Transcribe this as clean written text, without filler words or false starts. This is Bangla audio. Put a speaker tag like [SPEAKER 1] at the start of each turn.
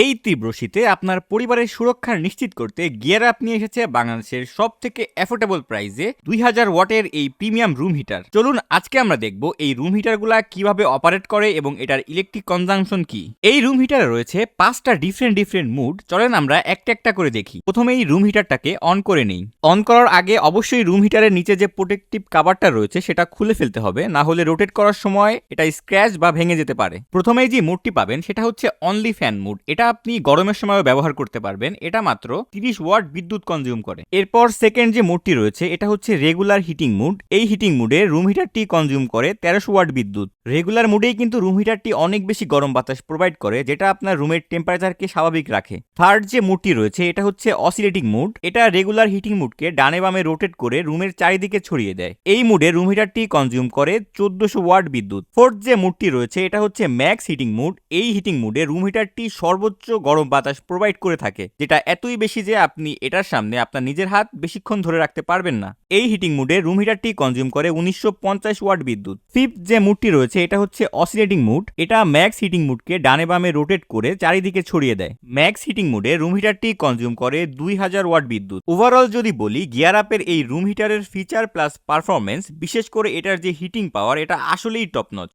[SPEAKER 1] এই তীব্র শীতে আপনার পরিবারের সুরক্ষা নিশ্চিত করতে গিয়ার আপ নিয়ে এসেছে বাংলাদেশের সবথেকে অ্যাফোর্ডেবল প্রাইসে 2000 ওয়াটের এই প্রিমিয়াম রুম হিটার। চলুন আজকে আমরা দেখব এই রুম হিটারগুলা কিভাবে অপারেট করে এবং এটার ইলেকট্রিক কনজাম্পশন কি। এই রুম হিটারে রয়েছে 5টা ডিফারেন্ট মুড। চলেন আমরা একটা একটা করে দেখি। প্রথমে এই রুম হিটারটাকে অন করে নেই। অন করার আগে অবশ্যই রুম হিটারের নিচে যে প্রোটেক্টিভ কভারটা রয়েছে সেটা খুলে ফেলতে হবে, না হলে রোটেট করার সময় এটা স্ক্র্যাচ বা ভেঙে যেতে পারে। প্রথমেই যে মুডটি পাবেন সেটা হচ্ছে অনলি ফ্যান মুড। এটা আপনি গরমের সময়ও ব্যবহার করতে পারবেন। এটা মাত্র 30 ওয়াট বিদ্যুৎ কনজিউম করে। এরপর সেকেন্ড যে মুডটি রয়েছে এটা হচ্ছে রেগুলার হিটিং মুড। এই হিটিং মুডে রুম হিটারটি কনজিউম করে 1300 ওয়াট বিদ্যুৎ। রেগুলার মুডেই কিন্তু রুম হিটারটি অনেক বেশি গরম বাতাস প্রোভাইড করে, যেটা আপনার রুমের টেম্পারেচারকে স্বাভাবিক রাখে। থার্ড যে মুডটি রয়েছে এটা হচ্ছে অসিলেটিং মুড। এটা রেগুলার হিটিং মুডকে ডানে বামে রোটেট করে রুমের চারিদিকে ছড়িয়ে দেয়। এই মুডে রুম হিটারটি কনজিউম করে 1400 ওয়াট বিদ্যুৎ। ফোর্থ যে মুডটি রয়েছে এটা হচ্ছে ম্যাক্স হিটিং মুড। এই হিটিং মুডে রুম হিটারটি সর্বোচ্চ গরম বাতাস প্রোভাইড করে থাকে, যেটা এতই বেশি যে আপনি এটার সামনে আপনার নিজের হাত বেশিক্ষণ ধরে রাখতে পারবেন না। এই হিটিং মুডে রুম হিটারটি কনজিউম করে 1950 ওয়াট বিদ্যুৎ। ফিফথ যে মুডটি রয়েছে এটা হচ্ছে অসিলেটিং মুড। এটা ম্যাক্স হিটিং মুডকে ডানে বামে রোটেট করে চারিদিকে ছড়িয়ে দেয়। ম্যাক্স হিটিং মুডে রুম হিটারটি কনজিউম করে 2000 ওয়াট বিদ্যুৎ। ওভারঅল যদি বলি, গিয়ার আপের এই রুম হিটারের ফিচার প্লাস পারফরমেন্স, বিশেষ করে এটার যে হিটিং পাওয়ার, এটা আসলেই টপ নচ।